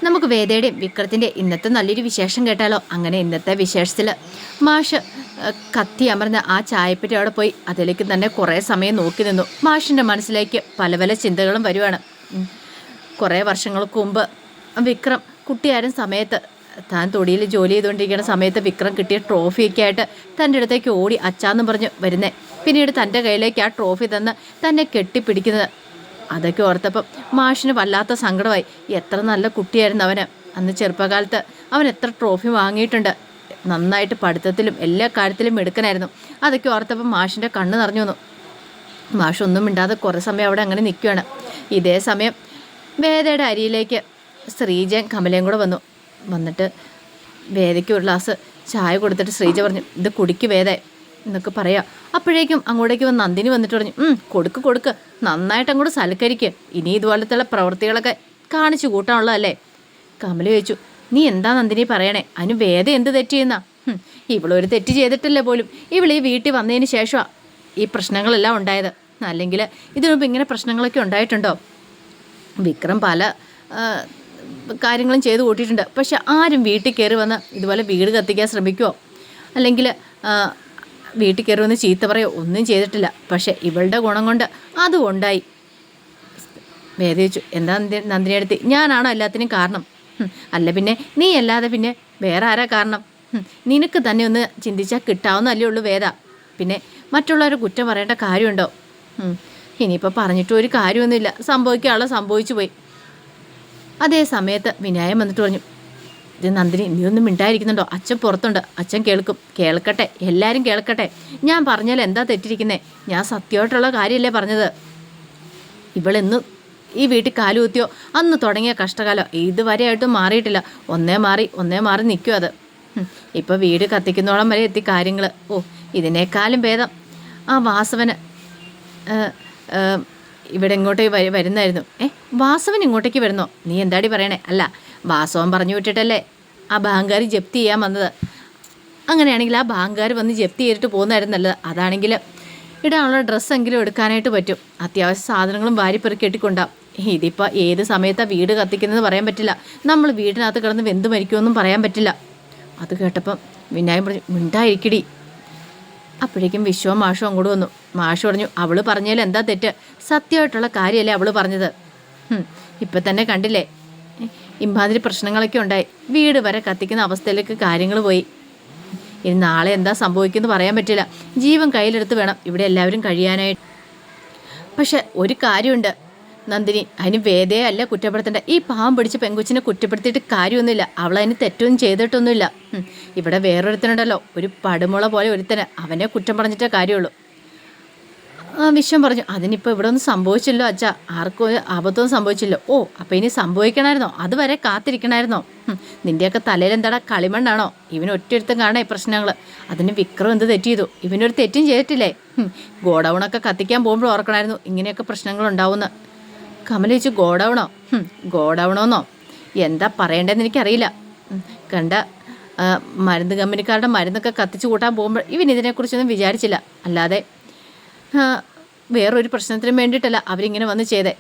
നമുക്ക് വേദയുടെയും വിക്രത്തിൻ്റെ ഇന്നത്തെ നല്ലൊരു വിശേഷം കേട്ടാലോ? അങ്ങനെ ഇന്നത്തെ വിശേഷത്തിൽ മാഷ് കത്തി അമർന്ന് ആ ചായപ്പറ്റി അവിടെ പോയി അതിലേക്ക് തന്നെ കുറേ സമയം നോക്കി നിന്നു. മാഷിൻ്റെ മനസ്സിലേക്ക് പല പല ചിന്തകളും വരുവാണ്. കുറേ വർഷങ്ങൾക്ക് മുമ്പ് വിക്രം കുട്ടിയായിരുന്ന സമയത്ത് താൻ തൊടിയിൽ ജോലി ചെയ്തുകൊണ്ടിരിക്കുന്ന സമയത്ത് വിക്രം കിട്ടിയ ട്രോഫിയൊക്കെ ആയിട്ട് തൻ്റെ അടുത്തേക്ക് ഓടി അച്ചാന്ന് പറഞ്ഞ് വരുന്നേ. പിന്നീട് തൻ്റെ കയ്യിലേക്ക് ആ ട്രോഫി തന്ന് തന്നെ കെട്ടിപ്പിടിക്കുന്നത് അതൊക്കെ ഓർത്തപ്പം മാഷിന് വല്ലാത്ത സങ്കടമായി. എത്ര നല്ല കുട്ടിയായിരുന്നു അവന്. അന്ന് ചെറുപ്പകാലത്ത് അവൻ എത്ര ട്രോഫി വാങ്ങിയിട്ടുണ്ട്. നന്നായിട്ട് പഠിത്തത്തിലും എല്ലാ കാര്യത്തിലും മിടുക്കനായിരുന്നു. അതൊക്കെ ഓർത്തപ്പം മാഷിൻ്റെ കണ്ണ് നിറഞ്ഞു വന്നു. മാഷ് ഒന്നും മിണ്ടാതെ കുറേ സമയം അവിടെ അങ്ങനെ നിൽക്കുകയാണ്. ഇതേ സമയം വേദയുടെ അരിയിലേക്ക് ശ്രീജയും കമലയും കൂടെ വന്നിട്ട് വേദയ്ക്ക് ഒരു ഗ്ലാസ് ചായ കൊടുത്തിട്ട് ശ്രീജ പറഞ്ഞു, ഇത് കുടിക്ക് വേദ എന്നൊക്കെ പറയാം. അപ്പോഴേക്കും അങ്ങോട്ടേക്ക് വന്ന് നന്ദിനി വന്നിട്ട് പറഞ്ഞു, കൊടുക്ക് നന്നായിട്ട് അങ്ങോട്ട് സൽക്കരിക്ക്. ഇനി ഇതുപോലത്തുള്ള പ്രവൃത്തികളൊക്കെ കാണിച്ചു കൂട്ടാനുള്ളതല്ലേ. കമല ചോദിച്ചു, നീ എന്താ നന്ദിനി പറയണേ? അതിന് വേദ എന്ത് തെറ്റ് ചെയ്യുന്ന? ഇവളൊരു തെറ്റ് ചെയ്തിട്ടില്ല പോലും. ഇവൾ ഈ വീട്ടിൽ വന്നതിന് ശേഷമാണ് ഈ പ്രശ്നങ്ങളെല്ലാം ഉണ്ടായത്. അല്ലെങ്കിൽ ഇതിനു മുമ്പ് ഇങ്ങനെ പ്രശ്നങ്ങളൊക്കെ ഉണ്ടായിട്ടുണ്ടോ? വിക്രം പല കാര്യങ്ങളും ചെയ്തു കൂട്ടിയിട്ടുണ്ട്. പക്ഷെ ആരും വീട്ടിൽ കയറി വന്ന് ഇതുപോലെ വീട് കത്തിക്കാൻ ശ്രമിക്കുമോ അല്ലെങ്കിൽ വീട്ടിൽ കയറി വന്ന് ചീത്ത പറയോ ഒന്നും ചെയ്തിട്ടില്ല. പക്ഷെ ഇവളുടെ ഗുണം കൊണ്ട് അതും ഉണ്ടായി. വേദ ചോദിച്ചു, എന്താ നന്ദിനിയെടുത്ത്? ഞാനാണോ എല്ലാത്തിനും കാരണം? അല്ല പിന്നെ നീ അല്ലാതെ പിന്നെ വേറെ ആരാ കാരണം? നിനക്ക് തന്നെ ഒന്ന് ചിന്തിച്ചാൽ കിട്ടാവുന്നല്ലേ ഉള്ളൂ വേദ. പിന്നെ മറ്റുള്ളവരെ കുറ്റം പറയേണ്ട കാര്യമുണ്ടോ? ഇനിയിപ്പോൾ പറഞ്ഞിട്ടും ഒരു കാര്യമൊന്നുമില്ല. സംഭവിക്കാനുള്ള സംഭവിച്ചു പോയി. അതേ സമയത്ത് വിനായകൻ വന്നിട്ട് പറഞ്ഞു, ഇത് നന്ദിനി നീ ഒന്നും മിണ്ടായിരിക്കുന്നുണ്ടോ? അച്ഛൻ പുറത്തുണ്ട്, അച്ഛൻ കേൾക്കട്ടെ, എല്ലാവരും കേൾക്കട്ടെ. ഞാൻ പറഞ്ഞാൽ എന്താ തെറ്റിരിക്കുന്നേ? ഞാൻ സത്യമായിട്ടുള്ള കാര്യമല്ലേ പറഞ്ഞത്. ഇവളെന്ന് ഈ വീട്ടിൽ കാലുകുത്തിയോ അന്ന് തുടങ്ങിയ കഷ്ടകാലം ഇതുവരെയായിട്ടും മാറിയിട്ടില്ല. ഒന്നേ മാറി നിൽക്കും അത്. ഇപ്പോൾ വീട് കത്തിക്കുന്നോളം വരെ എത്തി കാര്യങ്ങൾ. ഇതിനേക്കാളും ഭേദം ആ വാസവന് ഇവിടെ ഇങ്ങോട്ടേക്ക് വരുന്നായിരുന്നു. വാസവൻ ഇങ്ങോട്ടേക്ക് വരുന്നോ? നീ എന്താടി പറയണേ? അല്ല, വാസവൻ പറഞ്ഞു വിട്ടിട്ടല്ലേ ആ ബാങ്കുകാർ ജപ്തി ചെയ്യാൻ വന്നത്. അങ്ങനെയാണെങ്കിൽ ആ ബാങ്കുകാർ വന്ന് ജപ്തി ചെയ്തിട്ട് പോകുന്നതായിരുന്നു നല്ലത്. അതാണെങ്കിൽ ഇടാനുള്ള ഡ്രസ്സെങ്കിലും എടുക്കാനായിട്ട് പറ്റും. അത്യാവശ്യ സാധനങ്ങളും വാരിപ്പെറുക്കി കെട്ടിക്കൊണ്ടാം. ഇതിപ്പോൾ ഏത് സമയത്താണ് വീട് കത്തിക്കുന്നത് പറയാൻ പറ്റില്ല. നമ്മൾ വീടിനകത്ത് കിടന്ന് വെന്ത് മരിക്കുമെന്നും പറയാൻ പറ്റില്ല. അത് കേട്ടപ്പം വിനായകൻ പറഞ്ഞു, മിണ്ടായിരിക്കടി. അപ്പോഴേക്കും വിശ്വവും മാഷും അങ്ങോട്ട് വന്നു. മാഷ് പറഞ്ഞു, അവൾ പറഞ്ഞാൽ എന്താ തെറ്റ്? സത്യമായിട്ടുള്ള കാര്യമല്ലേ അവൾ പറഞ്ഞത്. ഇപ്പം തന്നെ കണ്ടില്ലേ ഇമാതിരി പ്രശ്നങ്ങളൊക്കെ ഉണ്ടായി. വീട് വരെ കത്തിക്കുന്ന അവസ്ഥയിലേക്ക് കാര്യങ്ങൾ പോയി. ഇനി നാളെ എന്താ സംഭവിക്കുമെന്ന് പറയാൻ പറ്റില്ല. ജീവൻ കയ്യിലെടുത്ത് വേണം ഇവിടെ എല്ലാവരും കഴിയാനായിട്ട്. പക്ഷെ ഒരു കാര്യമുണ്ട് നന്ദിനി, അതിന് വേദയെ അല്ല കുറ്റപ്പെടുത്തേണ്ട. ഈ പാവം പിടിച്ച് പെങ്കുച്ചിനെ കുറ്റപ്പെടുത്തിയിട്ട് കാര്യമൊന്നുമില്ല. അവളതിന് തെറ്റൊന്നും ചെയ്തിട്ടൊന്നുമില്ല. ഇവിടെ വേറൊരുത്തനുണ്ടല്ലോ, ഒരു പടുമുള പോലെ ഒരുത്തന്, അവനെ കുറ്റം പറഞ്ഞിട്ടേ കാര്യമുള്ളൂ. വിശ്വം പറഞ്ഞു, അതിനിപ്പോൾ ഇവിടെ ഒന്നും സംഭവിച്ചില്ലോ അച്ഛാ, ആർക്കും ഒരു ആപത്തൊന്നും സംഭവിച്ചില്ലോ. അപ്പോൾ ഇനി സംഭവിക്കണമായിരുന്നോ? അതുവരെ കാത്തിരിക്കണമായിരുന്നോ? നിൻ്റെയൊക്കെ തലയിൽ എന്താടാ കളിമണ്ണാണോ? ഇവനൊറ്റൊരുത്തം കാണാം ഈ പ്രശ്നങ്ങൾ. അതിന് വിക്രം എന്ത് തെറ്റ് ചെയ്തു? ഇവനൊരു തെറ്റും ചെയ്തിട്ടില്ലേ? ഗോഡൗണൊക്കെ കത്തിക്കാൻ പോകുമ്പോൾ ഓർക്കണമായിരുന്നു ഇങ്ങനെയൊക്കെ പ്രശ്നങ്ങളുണ്ടാവുമെന്ന്. കമല ചോദിച്ചു, ഗോഡൗണോന്നോ? എന്താ പറയേണ്ടതെന്ന് എനിക്കറിയില്ല. കണ്ട മരുന്ന് കമ്പനിക്കാരുടെ മരുന്നൊക്കെ കത്തിച്ചു കൂട്ടാൻ പോകുമ്പോൾ ഇവൻ ഇതിനെക്കുറിച്ചൊന്നും വിചാരിച്ചില്ല. അല്ലാതെ വേറൊരു പ്രശ്നത്തിനും വേണ്ടിയിട്ടല്ല അവരിങ്ങനെ വന്ന് ചെയ്തേ.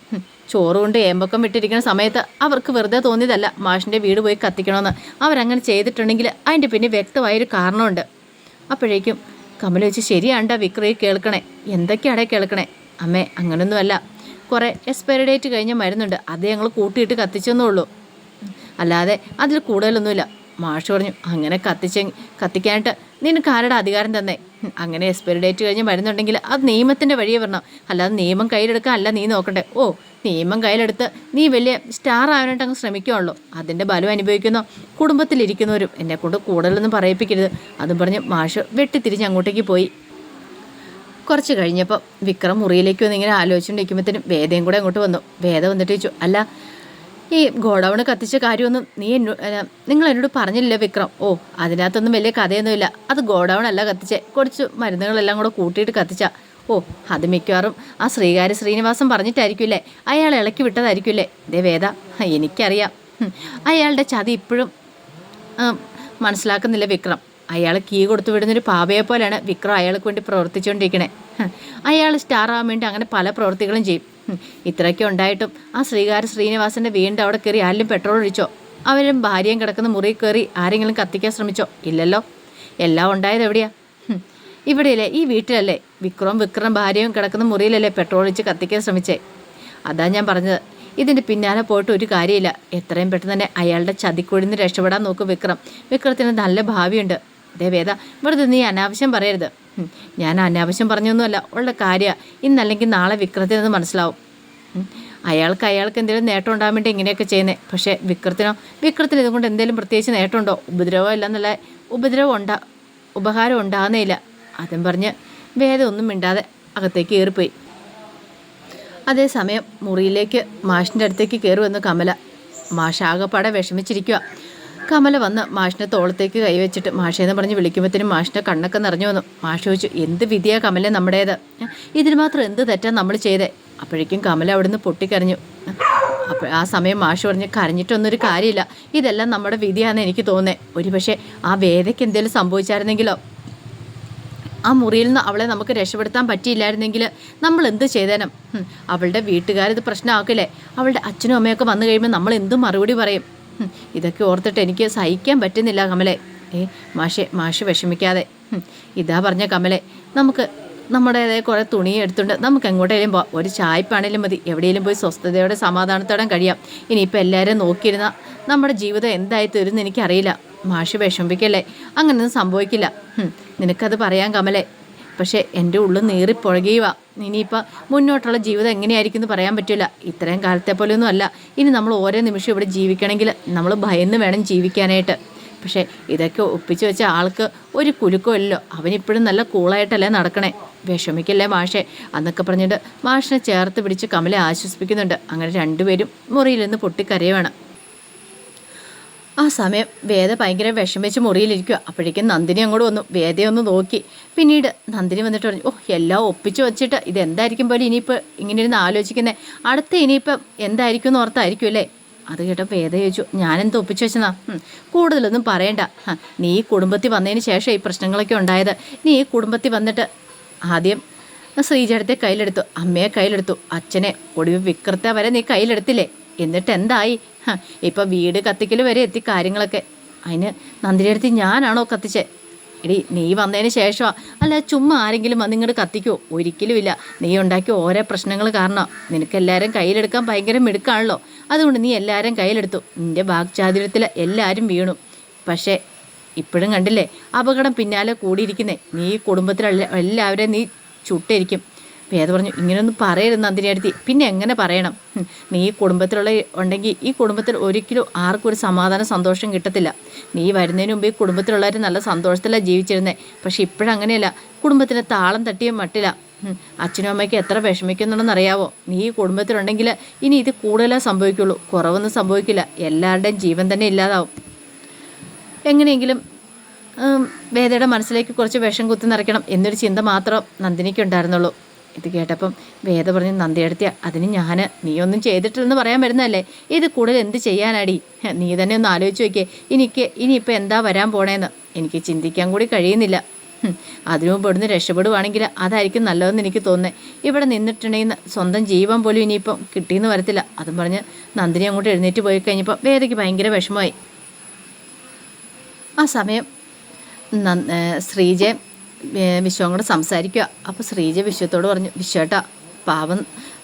ചോറ് കൊണ്ട് ഏമ്പക്കം വിട്ടിരിക്കുന്ന സമയത്ത് അവർക്ക് വെറുതെ തോന്നിയതല്ല മാഷിൻ്റെ വീട് പോയി കത്തിക്കണമെന്ന്. അവരങ്ങനെ ചെയ്തിട്ടുണ്ടെങ്കിൽ അതിൻ്റെ പിന്നെ വ്യക്തമായൊരു കാരണമുണ്ട്. അപ്പോഴേക്കും കമല വെച്ച്, ശരിയാണ്ടാ വിക്രയി കേൾക്കണേ. എന്തൊക്കെയാണേ കേൾക്കണേ? അമ്മേ, അങ്ങനൊന്നുമല്ല. കുറേ എക്സ്പയറി ഡേറ്റ് കഴിഞ്ഞ മരുന്നുണ്ട്, അത് ഞങ്ങൾ കൂട്ടിയിട്ട് കത്തിച്ചെന്നേ ഉള്ളൂ. അല്ലാതെ അതിൽ കൂടുതലൊന്നുമില്ല. മാഷ് പറഞ്ഞു, അങ്ങനെ കത്തിക്കാനായിട്ട് നിനക്ക് ആരുടെ അധികാരം തന്നെ? അങ്ങനെ എക്സ്പയറി ഡേറ്റ് കഴിഞ്ഞ് മരുന്നുണ്ടെങ്കിൽ അത് നിയമത്തിൻ്റെ വഴിയേ വരണം. അല്ലാതെ നിയമം കയ്യിലെടുക്കാൻ അല്ല നീ നോക്കണ്ടേ. നിയമം കയ്യിലെടുത്ത് നീ വലിയ സ്റ്റാർ ആവാനായിട്ട് അങ്ങ് ശ്രമിക്കുകയുള്ളൂ. അതിൻ്റെ ബലം അനുഭവിക്കുന്നോ കുടുംബത്തിലിരിക്കുന്നവരും. എന്നെക്കൊണ്ട് കൂടുതലൊന്നും പറയിപ്പിക്കരുത്. അതും പറഞ്ഞ് മാഷ് വെട്ടിത്തിരിഞ്ഞ് അങ്ങോട്ടേക്ക് പോയി. കുറച്ച് കഴിഞ്ഞപ്പോൾ വിക്രം മുറിയിലേക്ക് വന്ന് ഇങ്ങനെ ആലോചിച്ചുകൊണ്ടിരിക്കുമ്പോഴത്തേനും വേദയും കൂടെ അങ്ങോട്ട് വന്നു. വേദ വന്നിട്ട് ചോദിച്ചു, അല്ല ഈ ഗോഡൗണ് കത്തിച്ച കാര്യമൊന്നും നിങ്ങൾ എന്നോട് പറഞ്ഞില്ലല്ലോ വിക്രം? അതിനകത്തൊന്നും വലിയ കഥയൊന്നുമില്ല. അത് ഗോഡൗൺ അല്ല കത്തിച്ചേ, കുറച്ച് മരുന്നുകളെല്ലാം കൂടെ കൂട്ടിയിട്ട് കത്തിച്ച. അത് മിക്കവാറും ആ ശ്രീനിവാസൻ പറഞ്ഞിട്ടായിരിക്കില്ലേ, അയാൾ ഇളക്കി വിട്ടതായിരിക്കില്ലേ? ഇതേ വേദ, എനിക്കറിയാം. അയാളുടെ ചതി ഇപ്പോഴും മനസ്സിലാക്കുന്നില്ല വിക്രം. അയാൾ കീ കൊടുത്തു വിടുന്നൊരു പാവയെ പോലെയാണ് വിക്രം അയാൾക്ക് വേണ്ടി പ്രവർത്തിച്ചുകൊണ്ടിരിക്കണേ. അയാൾ സ്റ്റാർ ആവാൻ വേണ്ടി അങ്ങനെ പല പ്രവൃത്തികളും ചെയ്യും. ഇത്രയൊക്കെ ഉണ്ടായിട്ടും ആ ശ്രീനിവാസൻ്റെ വീണ്ടും അവിടെ കയറി ആരിലും പെട്രോൾ ഒഴിച്ചോ? അവരും ഭാര്യയും കിടക്കുന്ന മുറി കയറി ആരെങ്കിലും കത്തിക്കാൻ ശ്രമിച്ചോ? ഇല്ലല്ലോ. എല്ലാം ഉണ്ടായത് എവിടെയാ? ഇവിടെയല്ലേ, ഈ വീട്ടിലല്ലേ. വിക്രം ഭാര്യയും കിടക്കുന്ന മുറിയിലല്ലേ പെട്രോൾ ഒഴിച്ച് കത്തിക്കാൻ ശ്രമിച്ചേ. അതാ ഞാൻ പറഞ്ഞത്, ഇതിൻ്റെ പിന്നാലെ പോയിട്ട് ഒരു കാര്യമില്ല. എത്രയും പെട്ടെന്ന് തന്നെ അയാളുടെ ചതിക്കുഴിന്ന് രക്ഷപ്പെടാൻ നോക്കും വിക്രത്തിന് നല്ല ഭാവിയുണ്ട്. അതേ വേദ, വെറുതെ നീ അനാവശ്യം പറയരുത്. ഞാൻ അനാവശ്യം പറഞ്ഞൊന്നുമല്ല, ഉള്ള കാര്യമാണ്. ഇന്നല്ലെങ്കിൽ നാളെ വിക്രത്തിനത് മനസ്സിലാവും. അയാൾക്ക് എന്തെങ്കിലും നേട്ടം ഉണ്ടാകാൻ വേണ്ടി ഇങ്ങനെയൊക്കെ ചെയ്യുന്നത്. പക്ഷേ വിക്രത്തിന് ഇതുകൊണ്ട് എന്തെങ്കിലും പ്രത്യേകിച്ച് നേട്ടമുണ്ടോ? ഉപദ്രവം ഇല്ലെന്നല്ല, ഉപകാരം ഉണ്ടാകുന്നേ ഇല്ല. അതും പറഞ്ഞ് വേദ ഒന്നും മിണ്ടാതെ അകത്തേക്ക് കയറിപ്പോയി. അതേസമയം മുറിയിലേക്ക് മാഷിൻ്റെ അടുത്തേക്ക് കയറി വന്നു കമല. മാഷ് ആകെപ്പാടെ വിഷമിച്ചിരിക്കുക. കമല വന്ന് മാഷിൻ്റെ തോളത്തേക്ക് കൈവച്ചിട്ട് മാഷേന്ന് പറഞ്ഞ് വിളിക്കുമ്പോഴത്തേനും മാഷിൻ്റെ കണ്ണൊക്കെ നിറഞ്ഞു വന്നു. മാഷ് ചോദിച്ചു, എന്ത് വിധിയാ കമല നമ്മുടേത്? ഇതിന് മാത്രം എന്ത് തെറ്റാ നമ്മൾ ചെയ്തേ? അപ്പോഴേക്കും കമല അവിടുന്ന് പൊട്ടിക്കരഞ്ഞു. അപ്പോൾ ആ സമയം മാഷ് പറഞ്ഞ്, കരഞ്ഞിട്ടൊന്നൊരു കാര്യമില്ല, ഇതെല്ലാം നമ്മുടെ വിധിയാണെന്ന് എനിക്ക് തോന്നുന്നത്. ഒരു പക്ഷേ ആ വേദയ്ക്ക് എന്തെങ്കിലും സംഭവിച്ചായിരുന്നെങ്കിലോ, ആ മുറിയിൽ നിന്ന് അവളെ നമുക്ക് രക്ഷപ്പെടുത്താൻ പറ്റിയില്ലായിരുന്നെങ്കിൽ നമ്മൾ എന്ത് ചെയ്തേനം? അവളുടെ വീട്ടുകാരിത് പ്രശ്നമാക്കില്ലേ? അവളുടെ അച്ഛനും അമ്മയൊക്കെ വന്നു കഴിയുമ്പോൾ നമ്മൾ എന്തും മറുപടി പറയും? ഇതൊക്കെ ഓർത്തിട്ട് എനിക്ക് സഹിക്കാൻ പറ്റുന്നില്ല കമലെ. മാഷ് വിഷമിക്കാതെ. ഇതാ പറഞ്ഞ കമലെ, നമുക്ക് നമ്മുടേതായ കുറേ തുണി എടുത്തുകൊണ്ട് നമുക്ക് എങ്ങോട്ടേലും പോവാം. ഒരു ചായപ്പാണേലും മതി. എവിടെയെങ്കിലും പോയി സ്വസ്ഥതയോടെ സമാധാനത്തോടെ കഴിയാം. ഇനിയിപ്പോൾ എല്ലാവരും നോക്കിയിരുന്നാൽ നമ്മുടെ ജീവിതം എന്തായി തീരുമെന്ന് എനിക്കറിയില്ല. മാഷ് വിഷമിക്കല്ലേ, അങ്ങനെയൊന്നും സംഭവിക്കില്ല. നിനക്കത് പറയാൻ കമലെ, പക്ഷേ എൻ്റെ ഉള്ളിൽ നീറിപ്പുഴകയുക. ഇനിയിപ്പോൾ മുന്നോട്ടുള്ള ജീവിതം എങ്ങനെയായിരിക്കും എന്ന് പറയാൻ പറ്റില്ല. ഇത്രയും കാലത്തെ പോലെയൊന്നും അല്ല. ഇനി നമ്മൾ ഓരോ നിമിഷം ഇവിടെ ജീവിക്കണമെങ്കിൽ നമ്മൾ ഭയന്ന് വേണം ജീവിക്കാനായിട്ട്. പക്ഷേ ഇതൊക്കെ ഒപ്പിച്ച് വെച്ച ആൾക്ക് ഒരു കുലുക്കോ ഇല്ലല്ലോ. അവനിപ്പോഴും നല്ല കൂളായിട്ടല്ലേ നടക്കണേ. വിഷമിക്കല്ലേ മാഷേ എന്നൊക്കെ പറഞ്ഞിട്ട് മാഷിനെ ചേർത്ത് പിടിച്ച് കമലെ ആശ്വസിപ്പിക്കുന്നുണ്ട്. അങ്ങനെ രണ്ടുപേരും മുറിയിൽ നിന്ന് പൊട്ടിക്കരയുവാണ്. ആ സമയം വേദ ഭയങ്കര വിഷമിച്ച് മുറിയിലിരിക്കുക. അപ്പോഴേക്കും നന്ദിനി അങ്ങോട്ട് വന്നു. വേദയെ ഒന്ന് നോക്കി. പിന്നീട് നന്ദിനി വന്നിട്ട് പറഞ്ഞു, എല്ലാം ഒപ്പിച്ച് വെച്ചിട്ട് ഇതെന്തായിരിക്കും പോലെ ഇനിയിപ്പോൾ ഇങ്ങനെ ഇരുന്ന് ആലോചിക്കുന്നത്. അടുത്ത ഇനിയിപ്പം എന്തായിരിക്കും എന്ന് ഓർത്തായിരിക്കും അല്ലേ? അത് കേട്ടപ്പോൾ വേദ ചോദിച്ചു, ഞാനെന്ത് ഒപ്പിച്ച് വെച്ചെന്നാ? കൂടുതലൊന്നും പറയണ്ട. നീ ഈ കുടുംബത്തിൽ വന്നതിന് ശേഷം ഈ പ്രശ്നങ്ങളൊക്കെ ഉണ്ടായത്. നീ ഈ കുടുംബത്തിൽ വന്നിട്ട് ആദ്യം ശ്രീജടത്തെ കയ്യിലെടുത്തു, അമ്മയെ കയ്യിലെടുത്തു, അച്ഛനെ, ഒടുവിൽ വിക്രത്തെ വരെ നീ കയ്യിലെടുത്തില്ലേ? എന്നിട്ട് എന്തായി? ഇപ്പം വീട് കത്തിക്കൽ വരെ എത്തി കാര്യങ്ങളൊക്കെ. അതിന് നന്ദിനിയെടുത്ത് ഞാനാണോ കത്തിച്ചേ? എടി, നീ വന്നതിന് ശേഷമാ. അല്ല, ചുമ്മാ ആരെങ്കിലും വന്ന് ഇങ്ങോട്ട് കത്തിക്കുമോ? ഒരിക്കലുമില്ല. നീ ഉണ്ടാക്കിയ ഓരോ പ്രശ്നങ്ങൾ കാരണം നിനക്കെല്ലാവരും കയ്യിലെടുക്കാൻ ഭയങ്കര മിടുക്കാണല്ലോ. അതുകൊണ്ട് നീ എല്ലാവരും കയ്യിലെടുത്തു. നിൻ്റെ വാക്ചാതുര്യത്തിൽ എല്ലാവരും വീണു. പക്ഷേ ഇപ്പോഴും കണ്ടില്ലേ അപകടം പിന്നാലെ കൂടിയിരിക്കുന്നേ. നീ കുടുംബത്തിലുള്ള എല്ലാവരെയും നീ ചുട്ടിരിക്കും. വേദ പറഞ്ഞു, ഇങ്ങനെയൊന്നും പറയരുത് നന്ദിനിയെടുത്തി. പിന്നെ എങ്ങനെ പറയണം? നീ ഈ കുടുംബത്തിലുള്ള ഉണ്ടെങ്കിൽ ഈ കുടുംബത്തിൽ ഒരിക്കലും ആർക്കും ഒരു സമാധാനം സന്തോഷം കിട്ടത്തില്ല. നീ വരുന്നതിന് മുമ്പ് ഈ കുടുംബത്തിലുള്ളവർ നല്ല സന്തോഷത്തിലാണ് ജീവിച്ചിരുന്നത്. പക്ഷെ ഇപ്പോഴങ്ങനെയല്ല. കുടുംബത്തിന് താളം തട്ടിയ മട്ടില്ല. അച്ഛനും അമ്മയ്ക്ക് എത്ര വിഷമിക്കുന്നുണ്ടെന്നറിയാവോ? നീ ഈ കുടുംബത്തിലുണ്ടെങ്കിൽ ഇനി ഇത് കൂടുതലേ സംഭവിക്കുള്ളൂ, കുറവൊന്നും സംഭവിക്കില്ല. എല്ലാവരുടെയും ജീവൻ തന്നെ ഇല്ലാതാവും. എങ്ങനെയെങ്കിലും വേദയുടെ മനസ്സിലേക്ക് കുറച്ച് വിഷം കുത്തി നിറയ്ക്കണം എന്നൊരു ചിന്ത മാത്രം നന്ദിനിക്ക് ഉണ്ടായിരുന്നുള്ളൂ. ഇത് കേട്ടപ്പം വേദ പറഞ്ഞ്, നന്ദിയെടുത്തിയ അതിന് നീ ഒന്നും ചെയ്തിട്ടില്ലെന്ന് പറയാൻ വരുന്നതല്ലേ? ഇത് കൂടുതൽ എന്ത് ചെയ്യാനാടി? നീ തന്നെ ഒന്ന് ആലോചിച്ച് നോക്കിയേ. ഇനിയിപ്പോൾ എന്താ വരാൻ പോണേന്ന് എനിക്ക് ചിന്തിക്കാൻ കൂടി കഴിയുന്നില്ല. അതിനു മുമ്പ് ഇവിടുന്ന് രക്ഷപ്പെടുവാണെങ്കിൽ അതായിരിക്കും നല്ലതെന്ന് എനിക്ക് തോന്നുന്നത്. ഇവിടെ നിന്നിട്ടുണ്ടെങ്കിൽ സ്വന്തം ജീവൻ പോലും ഇനിയിപ്പം കിട്ടിയെന്ന് വരത്തില്ല. അതും പറഞ്ഞ് നന്ദിനി അങ്ങോട്ട് എഴുന്നേറ്റ് പോയി കഴിഞ്ഞപ്പോൾ വേദയ്ക്ക് ഭയങ്കര വിഷമമായി. ആ സമയം ശ്രീജ വിശ്വം കൂടെ സംസാരിക്കുക. അപ്പോൾ ശ്രീജ വിശ്വത്തോട് പറഞ്ഞു, വിശ്വേട്ടാ, പാവം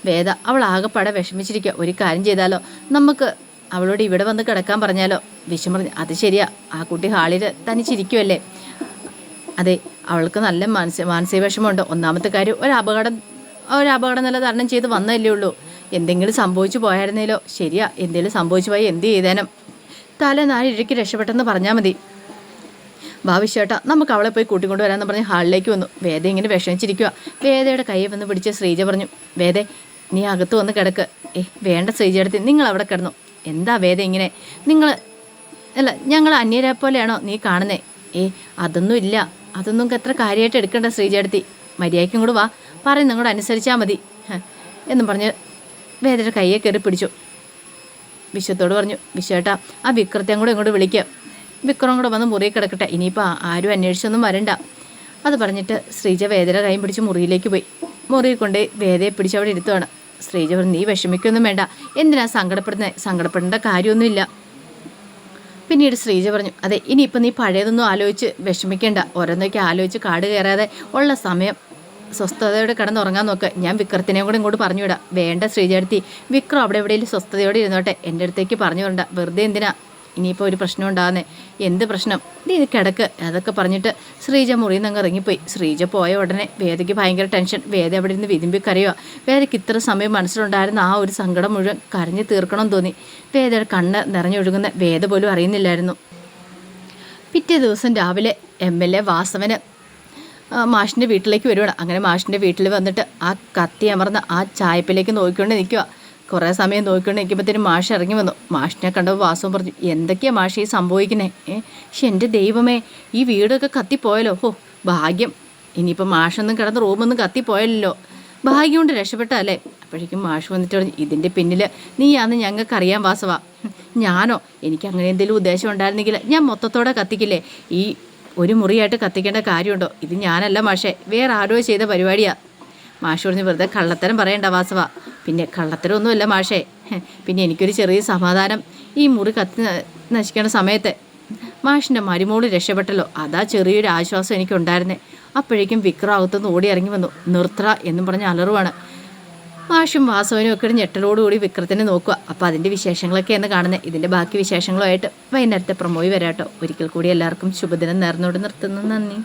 വേദ, അവൾ ആകെപ്പാടെ വിഷമിച്ചിരിക്കുക. ഒരു കാര്യം ചെയ്താലോ, നമുക്ക് അവളോട് ഇവിടെ വന്ന് കിടക്കാൻ പറഞ്ഞാലോ? വിശ്വം പറഞ്ഞു, അത് ശരിയാ, ആ കുട്ടി ഹാളിൽ തനിച്ചിരിക്കുമല്ലേ. അതെ, അവൾക്ക് നല്ല മാനസിക വിഷമമുണ്ട്. ഒന്നാമത്തെ കാര്യം ഒരു അപകടം നല്ല തരണം ചെയ്ത് വന്നതല്ലേ ഉള്ളൂ. എന്തെങ്കിലും സംഭവിച്ചു പോയായിരുന്നേലോ? ശരിയാ, എന്തെങ്കിലും സംഭവിച്ചു പോയി എന്ത് ചെയ്തേനം? തല നാലിഴയ്ക്ക് രക്ഷപ്പെട്ടെന്ന് പറഞ്ഞാൽ മതി. ഭാവിശ്യേട്ടാ, നമുക്ക് അവളെ പോയി കൂട്ടിക്കൊണ്ട് വരാമെന്ന് പറഞ്ഞ് ഹാളിലേക്ക് വന്നു. വേദ ഇങ്ങനെ വിഷമിച്ചിരിക്കുക. വേദയുടെ കൈയെ വന്ന് പിടിച്ച് ശ്രീജ പറഞ്ഞു, വേദ, നീ അകത്ത് വന്ന് കിടക്ക്. വേണ്ട ശ്രീജയെടുത്ത്, നിങ്ങൾ അവിടെ കിടന്നു. എന്താ വേദ ഇങ്ങനെ? ഞങ്ങൾ അന്യരെ പോലെയാണോ നീ കാണുന്നേ? അതൊന്നും ഇല്ല. അതൊന്നും എത്ര കാര്യമായിട്ട് എടുക്കണ്ട ശ്രീജയെടുത്തി. മര്യാദയ്ക്കും കൂടെ വാ, പറയും നിങ്ങളോട് അനുസരിച്ചാൽ മതി എന്നും പറഞ്ഞ് വേദയുടെ കയ്യെ കയറി പിടിച്ചു. വിശ്വത്തോട് പറഞ്ഞു, വിശ്വേട്ടാ, ആ വിക്രത്തെയും കൂടെ ഇങ്ങോട്ട് വിളിക്കുക. വിക്രം കൂടെ വന്ന് മുറിയിൽ കിടക്കട്ടെ. ഇനിയിപ്പോൾ ആരും അന്വേഷിച്ചൊന്നും വരണ്ട. അത് പറഞ്ഞിട്ട് ശ്രീജ വേദയുടെ കൈയും പിടിച്ച് മുറിയിലേക്ക് പോയി. മുറിയിൽ കൊണ്ട് വേദയെ പിടിച്ച് അവിടെ ഇരുത്തുവാണ്. ശ്രീജ പറഞ്ഞു, നീ വിഷമിക്കൊന്നും വേണ്ട. എന്തിനാ സങ്കടപ്പെടേണ്ട കാര്യമൊന്നുമില്ല. പിന്നീട് ശ്രീജ പറഞ്ഞു, അതെ ഇനിയിപ്പോൾ നീ പഴയതൊന്നും ആലോചിച്ച് വിഷമിക്കേണ്ട, ഓരോന്നൊക്കെ ആലോചിച്ച് കാട് കയറാതെ ഉള്ള സമയം സ്വസ്ഥതയോടെ കിടന്നുറങ്ങാൻ നോക്ക്. ഞാൻ വിക്രത്തിനെയും കൂടെ ഇങ്ങോട്ട് പറഞ്ഞു വിടാം. വേണ്ട ശ്രീജടുത്തി, വിക്രം അവിടെ എവിടെയെങ്കിലും സ്വസ്ഥതയോടെ ഇരുന്നോട്ടെ, എൻ്റെ അടുത്തേക്ക് പറഞ്ഞു വിടണ്ട. വെറുതെ എന്തിനാ ഇനിയിപ്പോൾ ഒരു പ്രശ്നം ഉണ്ടാകുന്നേ? എന്ത് പ്രശ്നം? ഇത് കിടക്ക്. അതൊക്കെ പറഞ്ഞിട്ട് ശ്രീജ മുറിയിൽ നിന്ന് അങ്ങ് ഇറങ്ങിപ്പോയി. ശ്രീജ പോയ ഉടനെ വേദയ്ക്ക് ഭയങ്കര ടെൻഷൻ. വേദ അവിടെ നിന്ന് വിതുമ്പി കരയുക. വേദയ്ക്ക് ഇത്ര സമയം മനസ്സിലുണ്ടായിരുന്ന ആ ഒരു സങ്കടം മുഴുവൻ കരഞ്ഞു തീർക്കണം തോന്നി. വേദയുടെ കണ്ണ് നിറഞ്ഞൊഴുകുന്ന വേദ പോലും അറിയുന്നില്ലായിരുന്നു. പിറ്റേ ദിവസം രാവിലെ MLA വാസവന് മാഷിൻ്റെ വീട്ടിലേക്ക് വരുവാണ്. അങ്ങനെ മാഷിൻ്റെ വീട്ടിൽ വന്നിട്ട് ആ കത്തി അമർന്ന് ആ ചായപ്പിലേക്ക് നോക്കിക്കൊണ്ട് നിൽക്കുക. കുറേ സമയം നോക്കിക്കൊണ്ട് നിൽക്കുമ്പോഴത്തേനും മാഷ് ഇറങ്ങി വന്നു. മാഷിനെ കണ്ടപ്പോൾ വാസവൻ പറഞ്ഞു, എന്തൊക്കെയാണ് മാഷ് ഈ സംഭവിക്കുന്നേ? പക്ഷെ എൻ്റെ ദൈവമേ, ഈ വീടൊക്കെ കത്തിപ്പോയല്ലോ. ഓ ഭാഗ്യം, ഇനിയിപ്പോൾ മാഷൊന്നും കിടന്ന് റൂമൊന്നും കത്തിപ്പോയല്ലോ. ഭാഗ്യം കൊണ്ട് രക്ഷപ്പെട്ടല്ലേ. അപ്പോഴേക്കും മാഷ് വന്നിട്ട് പറഞ്ഞു, ഇതിൻ്റെ പിന്നിൽ നീയാന്ന് ഞങ്ങൾക്കറിയാം വാസവ. ഞാനോ? എനിക്ക് അങ്ങനെ എന്തെങ്കിലും ഉദ്ദേശം ഉണ്ടായിരുന്നെങ്കിൽ ഞാൻ മൊത്തത്തോടെ കത്തിക്കില്ലേ. ഈ ഒരു മുറിയായിട്ട് കത്തിക്കേണ്ട കാര്യമുണ്ടോ? ഇത് ഞാനല്ല മാഷേ, വേറെ ആരോ ചെയ്ത പരിപാടിയാണ്. മാഷ് പറഞ്ഞ്, വെറുതെ കള്ളത്തരം പറയണ്ട വാസവ. പിന്നെ കള്ളത്തരമൊന്നുമല്ല മാഷേ. പിന്നെ എനിക്കൊരു ചെറിയ സമാധാനം, ഈ മുറി കത്തി നശിക്കേണ്ട സമയത്ത് മാഷിൻ്റെ മരുമോള് രക്ഷപ്പെട്ടല്ലോ, അതാ ചെറിയൊരു ആശ്വാസം എനിക്കുണ്ടായിരുന്നേ. അപ്പോഴേക്കും വിക്രാവത്തുനിന്ന് ഓടി ഇറങ്ങി വന്നു. നിർത്ര എന്നും പറഞ്ഞ് അലറുവാണ്. മാഷും വാസവനും ഒക്കെ ഒരു ഞെട്ടലോടുകൂടി വിക്രത്തിനെ നോക്കുക. അപ്പോൾ അതിൻ്റെ വിശേഷങ്ങളൊക്കെ എന്ന് കാണുന്നത്. ഇതിൻ്റെ ബാക്കി വിശേഷങ്ങളുമായിട്ട് വൈകുന്നേരത്തെ പ്രമോയി വരാട്ടോ. ഒരിക്കൽ കൂടി എല്ലാവർക്കും ശുഭദിനം നേർന്നോട് നിർത്തുന്നു. നന്ദി.